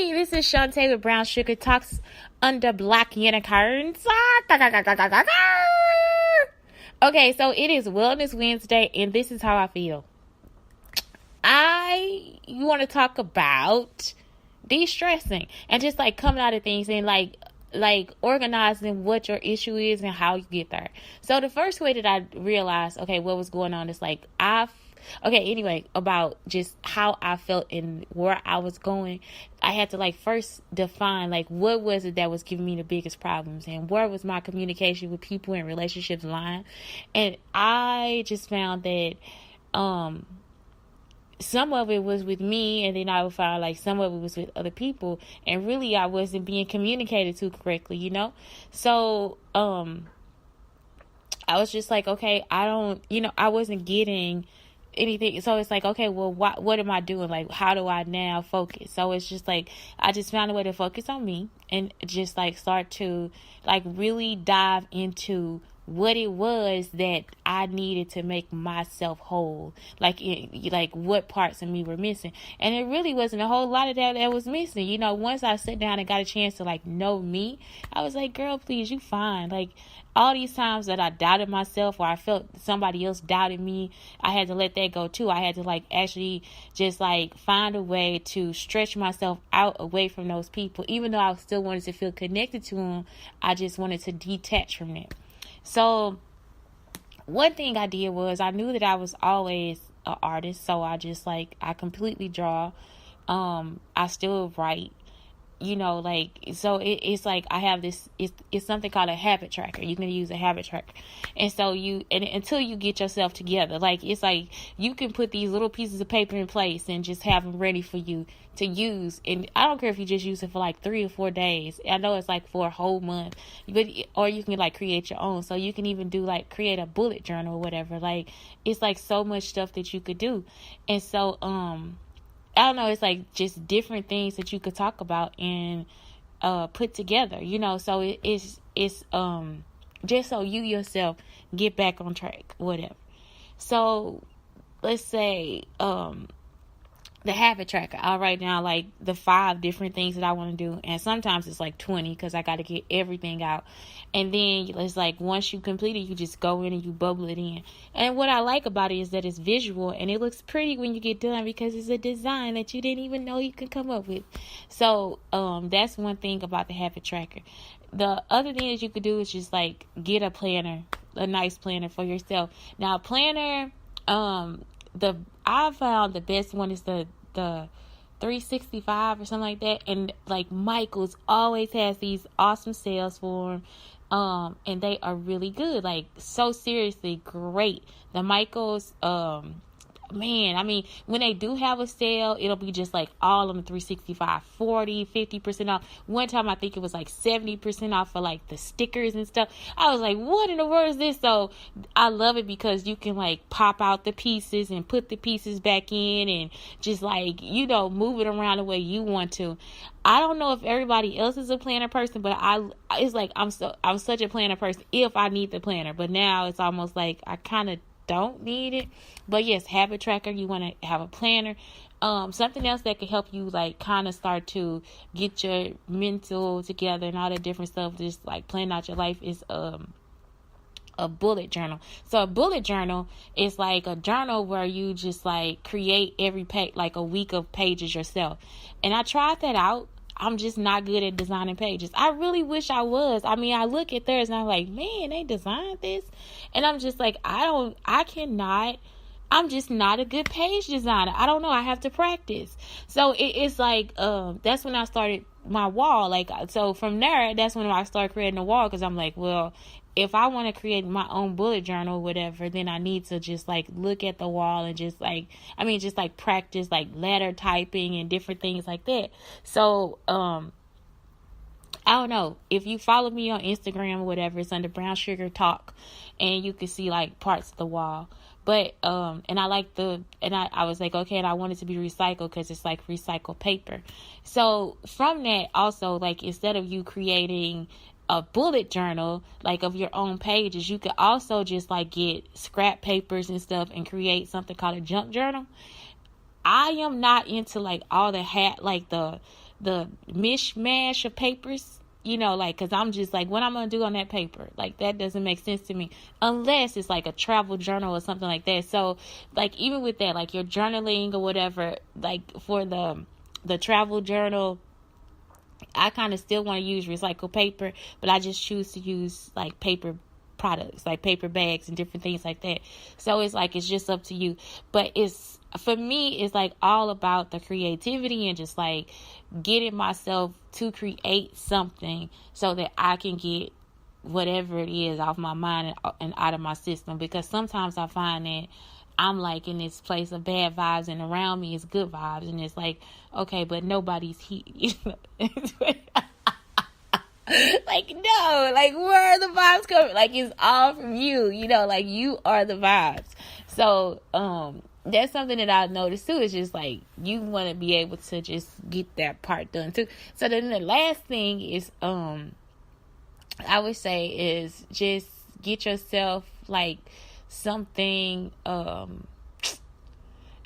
Hey, this is Shantae with Brown Sugar Talks under Black Unicorns. Okay, so it is Wellness Wednesday, and this is how I feel. You want to talk about de-stressing and just like coming out of things and like organizing what your issue is and how you get there. So the first way that I realized, okay, what was going on is like about just how I felt and where I was going. I had to like first define like what was it that was giving me the biggest problems and where was my communication with people and relationships lying. And I just found that some of it was with me, and then I would find like some of it was with other people, and really I wasn't being communicated to correctly, So I was just like, okay, I wasn't getting anything. So it's like, okay, well, what am I doing? Like, how do I now focus? So it's just like, I just found a way to focus on me and just like start to like really dive into what it was that I needed to make myself whole, like what parts of me were missing. And it really wasn't a whole lot of that was missing. Once I sat down and got a chance to like know me, I was like, girl, please, you fine. Like all these times that I doubted myself or I felt somebody else doubted me, I had to let that go too. I had to like actually just like find a way to stretch myself out away from those people. Even though I still wanted to feel connected to them, I just wanted to detach from that. So one thing I did was I knew that I was always an artist. So I just like, I completely draw. I still write, so it's like I have this, it's something called a habit tracker. You can use a habit tracker. And so until you get yourself together, like, it's like you can put these little pieces of paper in place and just have them ready for you to use. And I don't care if you just use it for like 3 or 4 days. I know it's like for a whole month, or you can like create your own. So you can even do like create a bullet journal or whatever. Like, it's like so much stuff that you could do. And so, I don't know, it's like just different things that you could talk about and put together, so it's just so you yourself get back on track, whatever. So let's say the habit tracker, I'll write down like the 5 different things that I want to do, and sometimes it's like 20 because I got to get everything out. And then it's like once you complete it, you just go in and you bubble it in. And what I like about it is that it's visual and it looks pretty when you get done because it's a design that you didn't even know you could come up with. So that's one thing about the habit tracker. The other thing that you could do is just like get a planner, a nice planner for yourself. Now, planner, I found the best one is the 365 or something like that, and like Michaels always has these awesome sales for them, and they are really good, like so seriously great. The Michaels, man, I mean, when they do have a sale, it'll be just like all on the 365, 40, 50% off. One time I think it was like 70% off for like the stickers and stuff. I was like, what in the world is this? So I love it because you can like pop out the pieces and put the pieces back in and just like, move it around the way you want to. I don't know if everybody else is a planner person, but it's like I'm such a planner person if I need the planner. But now it's almost like I kind of don't need it. But yes, habit tracker, you want to have a planner. Something else that can help you like kind of start to get your mental together and all that different stuff, just like plan out your life, is a bullet journal. So a bullet journal is like a journal where you just like create every page, like a week of pages yourself. And I tried that out. I'm just not good at designing pages. I really wish I was. I mean, I look at theirs and I'm like, man, they designed this. And I'm just like, I'm just not a good page designer. I don't know. I have to practice. So it's like, that's when I started my wall. Like, so from there, that's when I started creating a wall. Cause I'm like, well, if I want to create my own bullet journal or whatever, then I need to just like look at the wall and just like practice like letter typing and different things like that. So, I don't know, if you follow me on Instagram or whatever, it's under Brown Sugar Talk, and you can see like parts of the wall. But and I like I was like, okay, and I want it to be recycled because it's like recycled paper. So from that also, like, instead of you creating a bullet journal like of your own pages, you could also just like get scrap papers and stuff and create something called a junk journal. I am not into like all the the mishmash of papers, you know, like, because I'm just like, what I'm going to do on that paper? Like, that doesn't make sense to me unless it's like a travel journal or something like that. So, like, even with that, like your journaling or whatever, like for the travel journal, I kind of still want to use recycled paper, but I just choose to use like paper products, like paper bags and different things like that. So it's like, it's just up to you. But it's, for me, it's like all about the creativity and just like getting myself to create something so that I can get whatever it is off my mind and out of my system. Because sometimes I find that I'm like in this place of bad vibes and around me is good vibes, and it's like, okay, but nobody's here. Like, no, like, where are the vibes coming? Like, it's all from you, you know, like, you are the vibes. So that's something that I noticed too, is just like, you want to be able to just get that part done too. So then the last thing is I would say is just get yourself like something, I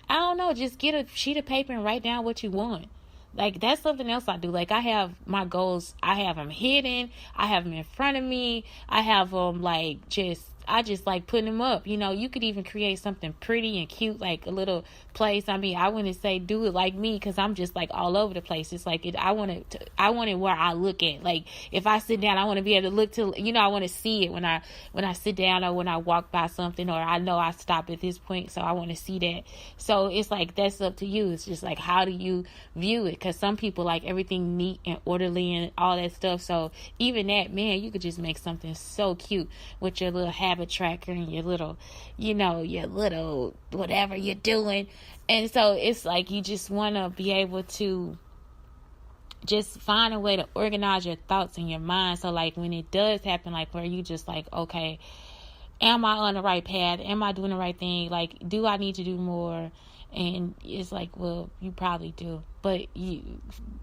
don't know, just get a sheet of paper and write down what you want. Like, that's something else I do. Like, I have my goals, I have them hidden, I have them in front of me, I have them like I just like putting them up. You know, you could even create something pretty and cute, like a little place. I mean, I wouldn't say do it like me, because I'm just like all over the place. It's like I want it where I look at. Like, if I sit down, I want to be able to look to, you know, I want to see it when I sit down, or when I walk by something, or I know I stop at this point, so I want to see that. So it's like, that's up to you. It's just like, how do you view it? Because some people like everything neat and orderly and all that stuff. So even that, man, you could just make something so cute with your little habit tracker and your little, you know, your little whatever you're doing. And so it's like, you just want to be able to just find a way to organize your thoughts in your mind. So like, when it does happen, like where you just like, okay, am I on the right path? Am I doing the right thing? Like, do I need to do more? And it's like, well, you probably do, but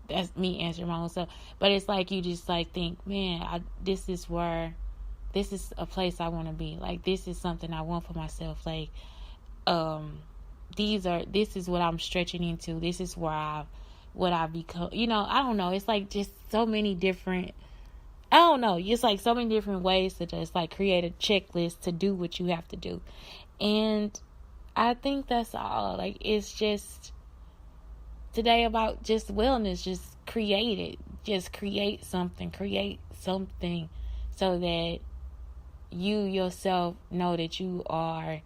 that's me answering my own self. But it's like, you just like think, man, this is a place I want to be. Like, this is something I want for myself. Like, this is what I'm stretching into. This is what I've become. You know, I don't know. It's like just so many different, I don't know. It's like so many different ways to just like create a checklist to do what you have to do. And I think that's all. Like, it's just today about just wellness. Just create it. Just create something so that you yourself know that you are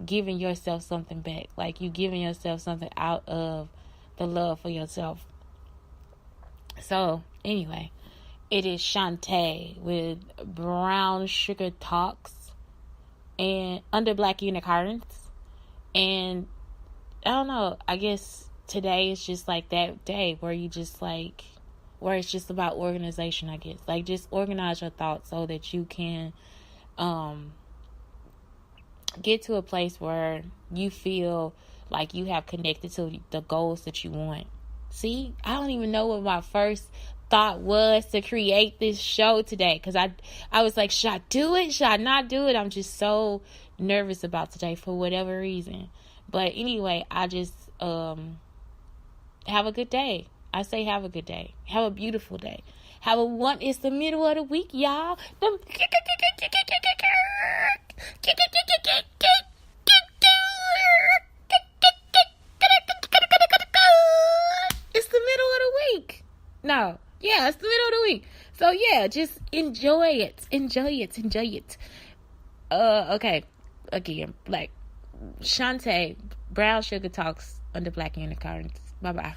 giving yourself something back. Like, you giving yourself something out of the love for yourself. So anyway, it is Shantae with Brown Sugar Talks and Under Black Unicorns. And I don't know, I guess today is just like that day where you just like, where it's just about organization, I guess. Like, just organize your thoughts so that you can get to a place where you feel like you have connected to the goals that you want. See, I don't even know what my first thought was to create this show today, because I was like, should I do it? Should I not do it? I'm just so nervous about today for whatever reason. But anyway, I just have a good day. I say have a good day. Have a beautiful day. It's the middle of the week, y'all. It's the middle of the week. No. Yeah, it's the middle of the week. So yeah, just enjoy it. Okay. Again, Shantae, Brown Sugar Talks, Under Black Unicorns. Bye-bye.